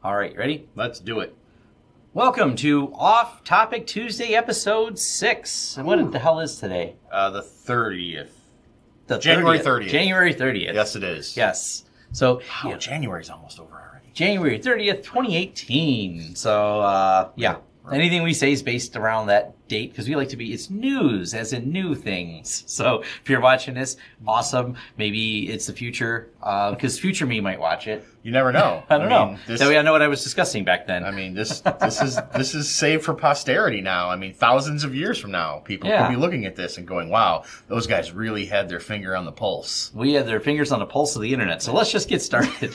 All right, ready? Let's do it. Welcome to Off Topic Tuesday, episode 6. And what the hell is today? The 30th. January 30th. January 30th. Yes, it is. Yes. So, Wow, January's almost over already. January 30th, 2018. So, yeah. Right. Anything we say is based around that date because we like to be, it's news, as in new things. So if you're watching this, awesome. Maybe it's the future, because future me might watch it. You never know. I don't know. That way I know what I was discussing back then. I mean, this is saved for posterity now. I mean, thousands of years from now, people could be looking at this and going, wow, those guys really had their finger on the pulse. We had their fingers on the pulse of the internet. So let's just get started.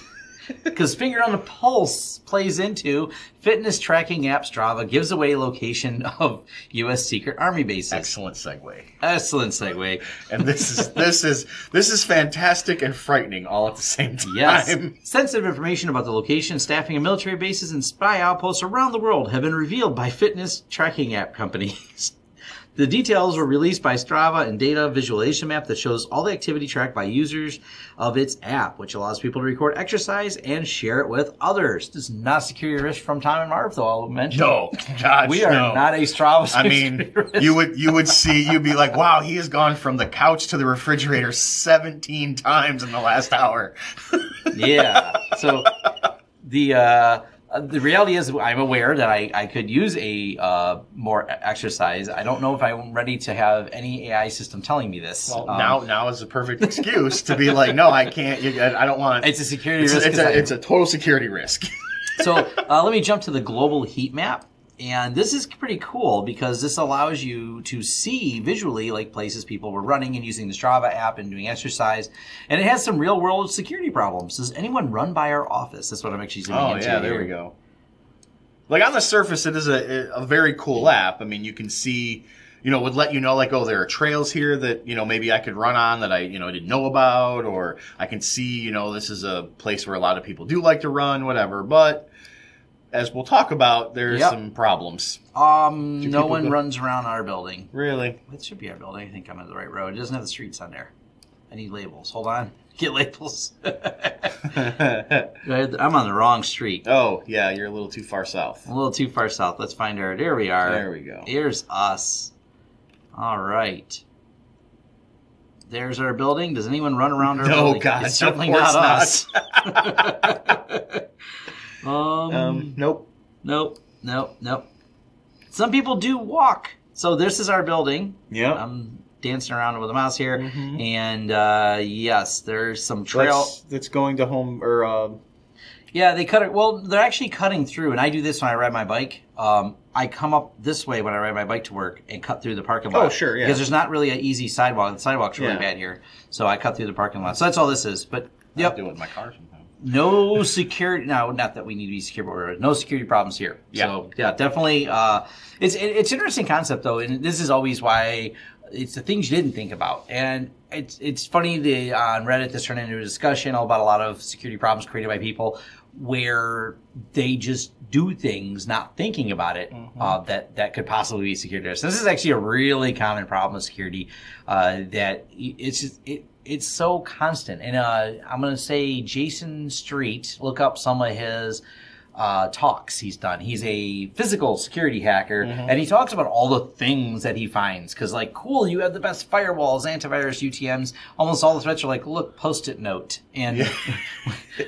Because finger on the pulse plays into fitness tracking app Strava gives away location of U.S. secret army bases. Excellent segue. Excellent segue. And this is fantastic and frightening all at the same time. Yes. Sensitive information about the location, staffing of military bases, and spy outposts around the world have been revealed by fitness tracking app companies. The details were released by Strava and data visualization map that shows all the activity tracked by users of its app, which allows people to record exercise and share it with others. This is not a security risk from Tom and Marv, though, I'll mention. No, gosh, we are not a Strava security risk. you'd be like, wow, he has gone from the couch to the refrigerator 17 times in the last hour. Yeah. So the reality is I'm aware that I could use a more exercise. I don't know if I'm ready to have any AI system telling me this. Well, now is the perfect excuse to be like, no, I can't. I don't want. It's a security risk. It's a total security risk. So let me jump to the global heat map. And this is pretty cool because this allows you to see visually like places people were running and using the Strava app and doing exercise. And it has some real world security problems. Does anyone run by our office? That's what I'm actually zooming into. Oh, yeah, there we go. Like on the surface, it is a very cool app. I mean, you can see, would let you know like, oh, there are trails here that, maybe I could run on that I, didn't know about. Or I can see, this is a place where a lot of people do like to run, whatever. But as we'll talk about, there's some problems. No one runs around our building. Really? It should be our building. I think I'm on the right road. It doesn't have the streets on there. I need labels. Hold on. Get labels. I'm on the wrong street. Oh, yeah, you're a little too far south. A little too far south. Let's find our... There we are. There we go. Here's us. All right. There's our building. Does anyone run around our building? No, God. It's certainly not us. Nope. Nope. Some people do walk. So this is our building. Yeah. I'm dancing around with a mouse here. Mm-hmm. And yes, there's some trail. That's going to home or... Yeah, they cut it. Well, they're actually cutting through. And I do this when I ride my bike. I come up this way when I ride my bike to work and cut through the parking lot. Oh, sure, yeah. Because there's not really an easy sidewalk. The sidewalk's really bad here. So I cut through the parking lot. So that's all this is. But, yep. I do it in my car sometimes. No security. No, not that we need to be secure, but no security problems here. Yeah. So yeah, definitely. It's an interesting concept though, and this is always why it's the things you didn't think about. And it's funny on Reddit this turned into a discussion all about a lot of security problems created by people where they just do things not thinking about it that could possibly be security risk. This is actually a really common problem with security that it's so constant. And I'm going to say Jason Street, look up some of his talks he's done. He's a physical security hacker, and he talks about all the things that he finds. Because, like, cool, you have the best firewalls, antivirus, UTMs. Almost all the threats are like, look, Post-it note, and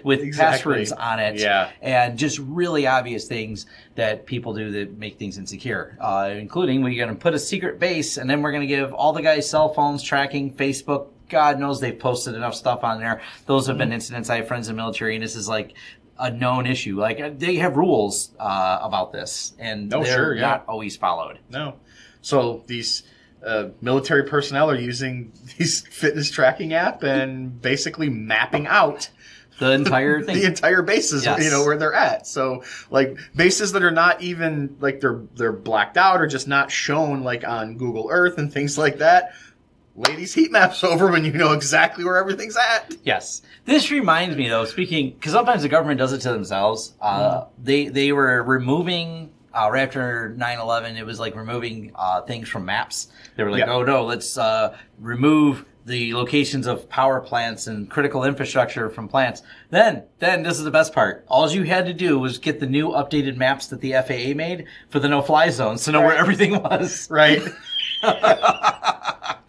with passwords on it. Yeah. And just really obvious things that people do that make things insecure, including we're going to put a secret base, and then we're going to give all the guys cell phones tracking, Facebook. God knows they've posted enough stuff on there. Those have been incidents. I have friends in the military, and this is like a known issue. Like they have rules about this, and they're not always followed. No. So these military personnel are using these fitness tracking app and basically mapping out the entire thing. The entire bases, where they're at. So like bases that are not even like they're blacked out or just not shown like on Google Earth and things like that. Lay these heat maps over when you know exactly where everything's at. Yes. This reminds me, though, speaking, because sometimes the government does it to themselves. They were removing, right after 9/11, it was like removing things from maps. They were like, oh, no, let's remove the locations of power plants and critical infrastructure from plants. Then this is the best part. All you had to do was get the new updated maps that the FAA made for the no-fly zones to know where everything was. Right.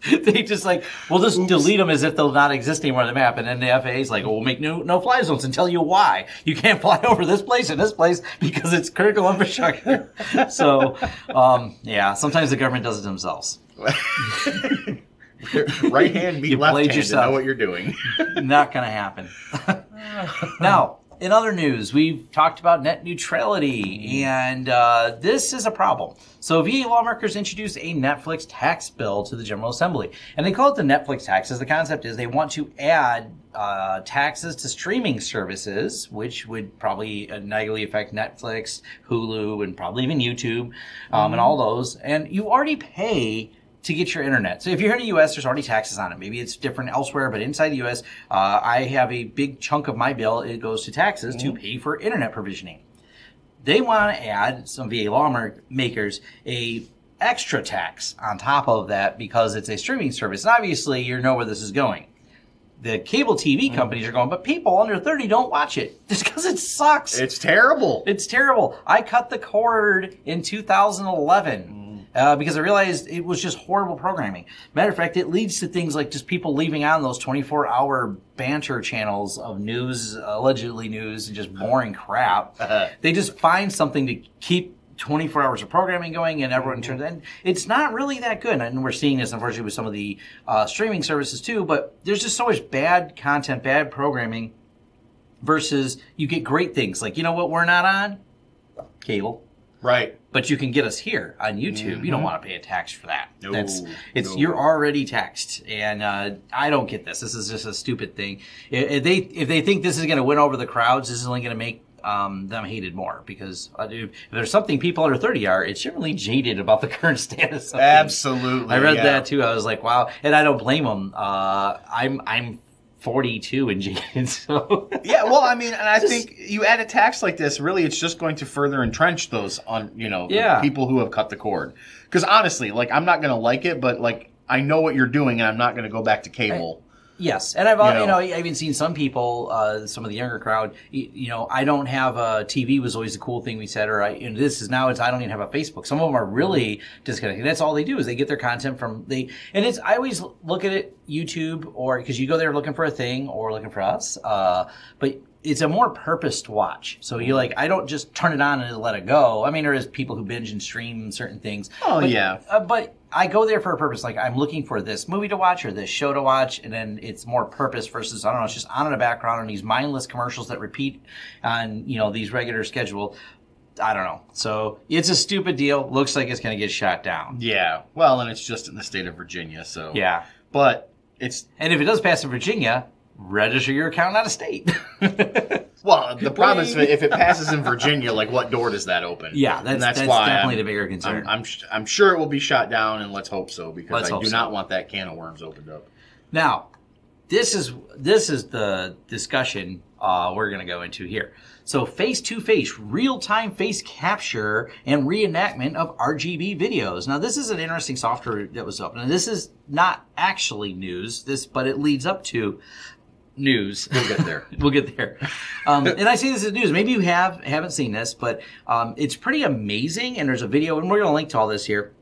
They just like, we'll just delete them as if they'll not exist anymore on the map. And then the FAA's like, well, we'll make no-fly zones and tell you why. You can't fly over this place and this place because it's critical infrastructure. So, yeah, sometimes the government does it themselves. Right hand meet left hand to know what you're doing. Not going to happen. Now, in other news, we've talked about net neutrality, and this is a problem. So VA lawmakers introduced a Netflix tax bill to the General Assembly, and they call it the Netflix taxes. The concept is they want to add taxes to streaming services, which would probably negatively affect Netflix, Hulu, and probably even YouTube, and all those. And you already pay to get your internet. So if you're in the U.S., there's already taxes on it. Maybe it's different elsewhere, but inside the U.S., I have a big chunk of my bill. It goes to taxes to pay for internet provisioning. They want to add, some VA lawmakers, a extra tax on top of that because it's a streaming service. And obviously, you know where this is going. The cable TV companies are going, but people under 30 don't watch it just because it sucks. It's terrible. It's terrible. I cut the cord in 2011. Because I realized it was just horrible programming. Matter of fact, it leads to things like just people leaving on those 24-hour banter channels of news, allegedly news, and just boring crap. They just find something to keep 24 hours of programming going, and everyone turns in. It's not really that good. And we're seeing this, unfortunately, with some of the streaming services, too. But there's just so much bad content, bad programming, versus you get great things. Like, you know what we're not on? Cable. Right. But you can get us here on YouTube. You don't want to pay a tax for that. No, You're already taxed, and I don't get this. This is just a stupid thing. If they think this is going to win over the crowds, this is only going to make them hated more. Because if there's something people under 30 are, it's generally jaded about the current status of Absolutely. things. I read that too. I was like, wow, and I don't blame them. I'm 42 and jaded, so yeah. Well, I mean, and I think you add a tax like this, really, it's just going to further entrench those on, the people who have cut the cord. Because honestly, like, I'm not going to like it, but like, I know what you're doing, and I'm not going to go back to cable. Yes, and I've even seen some people, some of the younger crowd. I don't have a TV was always the cool thing we said, or I don't even have a Facebook. Some of them are really disconnected. That's all they do is they get their content from I always look at it YouTube or because you go there looking for a thing or looking for us, but it's a more purposed watch. So you're like, I don't just turn it on and let it go. I mean, there is people who binge and stream certain things. But I go there for a purpose. Like, I'm looking for this movie to watch or this show to watch, and then it's more purpose versus, I don't know, it's just on in the background and these mindless commercials that repeat on, these regular schedule. I don't know. So it's a stupid deal. Looks like it's going to get shot down. Yeah. Well, and it's just in the state of Virginia, so. Yeah. But and if it does pass in Virginia, register your account out of state. Well, the problem is if it passes in Virginia, like what door does that open? Yeah, that's why definitely the bigger concern. I'm sure it will be shot down, and let's hope so because I do not want that can of worms opened up. Now, this is the discussion we're going to go into here. So, face-to-face, real-time face capture and reenactment of RGB videos. Now, this is an interesting software that was up, and this is not actually news. But it leads up to news. We'll get there. We'll get there. And I say this is news. Maybe you haven't seen this, but it's pretty amazing. And there's a video, and we're going to link to all this here.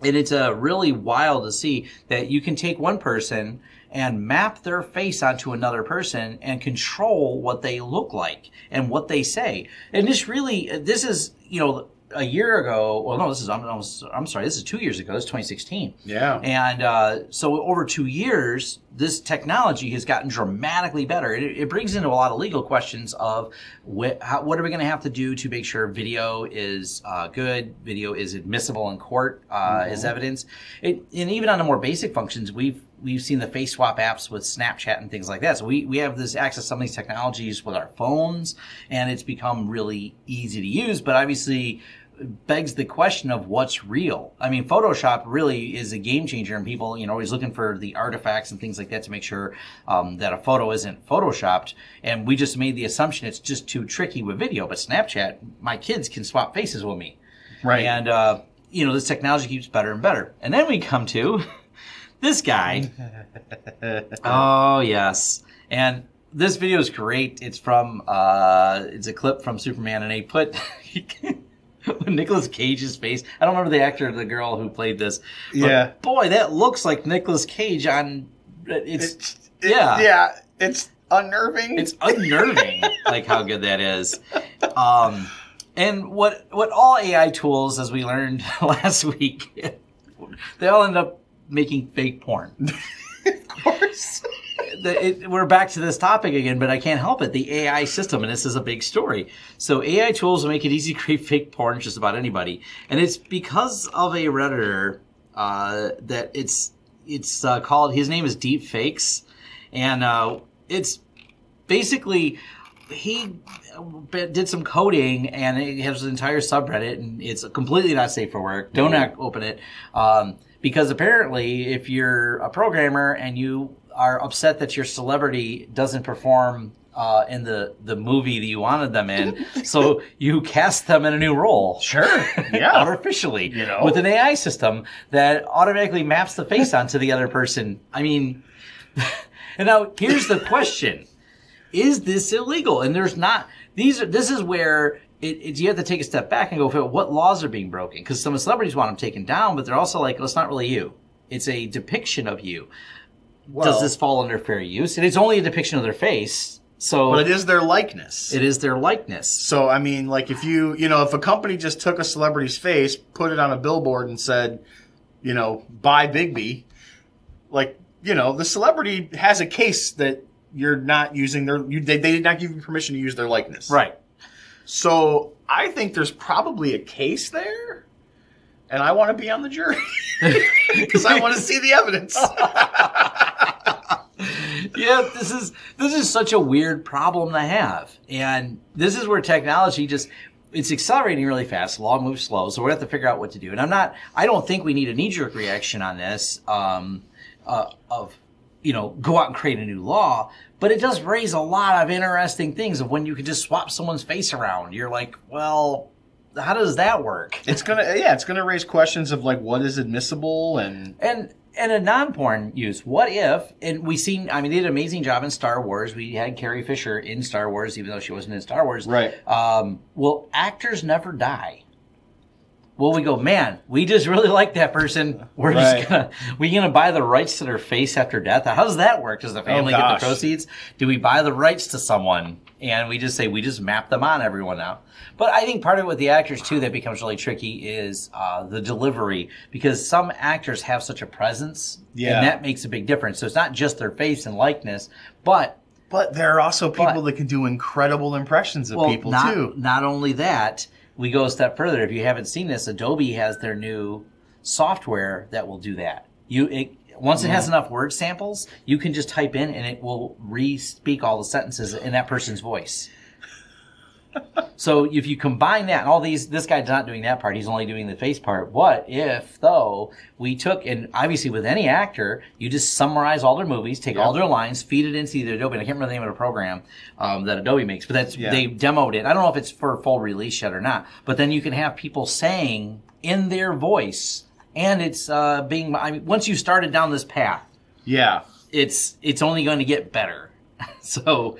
And it's really wild to see that you can take one person and map their face onto another person and control what they look like and what they say. And this is, a year ago. Well, no, I'm sorry. This is 2 years ago. It's 2016. Yeah. And so over 2 years, this technology has gotten dramatically better. It brings into a lot of legal questions of what are we going to have to do to make sure video is good, video is admissible in court as evidence. And even on the more basic functions, we've seen the face swap apps with Snapchat and things like that. So we have this access to some of these technologies with our phones, and it's become really easy to use. But obviously, begs the question of what's real. I mean, Photoshop really is a game changer, and people, always looking for the artifacts and things like that to make sure that a photo isn't photoshopped. And we just made the assumption it's just too tricky with video. But Snapchat, my kids can swap faces with me. Right. And, this technology keeps better and better. And then we come to this guy. Oh, yes. And this video is great. It's from, it's a clip from Superman, and they put Nicolas Cage's face. I don't remember the actor or the girl who played this. But Yeah. boy, that looks like Nicolas Cage on, it's unnerving. It's unnerving, like how good that is. And what all AI tools, as we learned last week, they all end up making fake porn. Of course. We're back to this topic again, but I can't help it. The AI system, and this is a big story. So AI tools will make it easy to create fake porn just about anybody. And it's because of a Redditor that it's called, his name is DeepFakes. And it's basically, he did some coding, and it has an entire subreddit, and it's completely not safe for work. Don't open it. Because apparently, if you're a programmer and you are upset that your celebrity doesn't perform in the movie that you wanted them in, so you cast them in a new role. Sure. Yeah. Artificially. With an AI system that automatically maps the face onto the other person. I mean, and now here's the question. Is this illegal? And there's not, this is where you have to take a step back and go, what laws are being broken? Because some celebrities want them taken down, but they're also like, well, it's not really you. It's a depiction of you. Well, does this fall under fair use? And it's only a depiction of their face. So, but it is their likeness. It is their likeness. So, I mean, like if if a company just took a celebrity's face, put it on a billboard and said, buy Bigby, like, the celebrity has a case that you're not using they did not give you permission to use their likeness. Right. So I think there's probably a case there, and I want to be on the jury because I want to see the evidence. Yeah, this is such a weird problem to have. And this is where technology it's accelerating really fast. Law moves slow, so we're going to have to figure out what to do. And I don't think we need a knee-jerk reaction on this, go out and create a new law. But it does raise a lot of interesting things of when you could just swap someone's face around. You're like, well, how does that work? It's gonna raise questions of like what is admissible and a non-porn use. What if, and they did an amazing job in Star Wars. We had Carrie Fisher in Star Wars, even though she wasn't in Star Wars. Right. Well, actors never die. Well, we go, man, we just really like that person. We're gonna buy the rights to their face after death. How does that work? Does the family get the proceeds? Do we buy the rights to someone? And we just say, we just map them on everyone now. But I think part of it with the actors too that becomes really tricky is the delivery, because some actors have such a presence, and that makes a big difference. So it's not just their face and likeness, but there are also people that can do incredible impressions of people too. Not only that. We go a step further. If you haven't seen this, Adobe has their new software that will do that. Once it has enough word samples, you can just type in and it will re-speak all the sentences in that person's voice. So if you combine that and all these, this guy's not doing that part. He's only doing the face part. What if, though, we took, and obviously with any actor, you just summarize all their movies, take all their lines, feed it into either Adobe, and I can't remember the name of the program that Adobe makes, but they demoed it. I don't know if it's for full release yet or not, but then you can have people saying in their voice, and it's once you started down this path, it's only going to get better. So...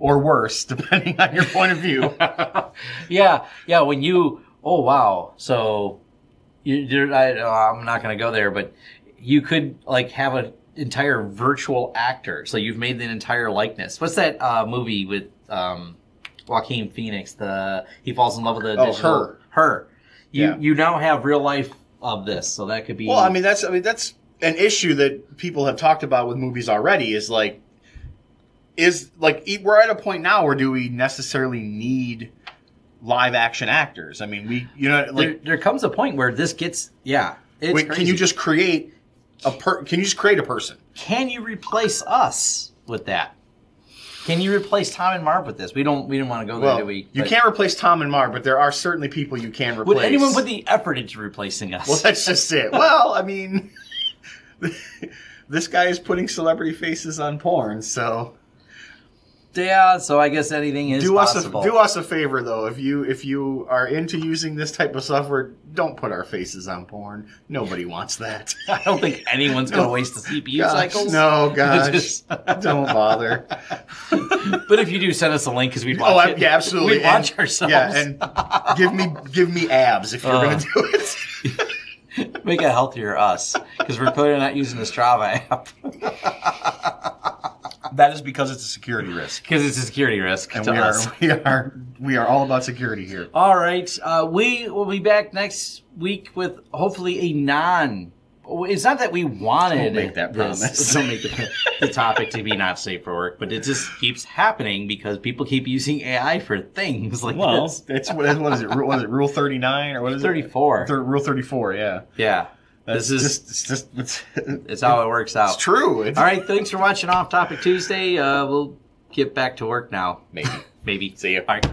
or worse, depending on your point of view. Yeah. When you, oh wow, so I'm not going to go there, but you could like have an entire virtual actor. So you've made an entire likeness. What's that movie with Joaquin Phoenix? He falls in love with the digital. Her. You now have real life of this, so that could be. Well, that's an issue that people have talked about with movies already. We're at a point now where do we necessarily need live action actors? I mean, there comes a point where this gets, can you just create a person? Can you replace us with that? Can you replace Tom and Marv with this? We didn't want to go there, do we? You can't replace Tom and Marv, but there are certainly people you can replace. Would anyone put the effort into replacing us? Well, that's just it. Well, this guy is putting celebrity faces on porn, so... Yeah, so I guess anything is possible. Do us a favor though. If you are into using this type of software, don't put our faces on porn. Nobody wants that. I don't think anyone's going to waste the CPU cycles. No, gosh. Don't bother. But if you do, send us a link because we'd watch it. Yeah, absolutely. We'd watch ourselves. Yeah, and give me abs if you're going to do it. Make a healthier us because we're clearly not using the Strava app. That is because it's a security risk. Because it's a security risk and to us. We are all about security here. All right. We will be back next week with hopefully a non... It's not that we wanted Don't make that promise. Don't make the topic to be not safe for work, but it just keeps happening because people keep using AI for things like this. It's what is it? What is it? Rule 39 or what is 34. it? Rule 34. Yeah. Yeah. It's how it works out. It's true. All right. Thanks for watching Off Topic Tuesday. We'll get back to work now. Maybe. Maybe. See you. All right.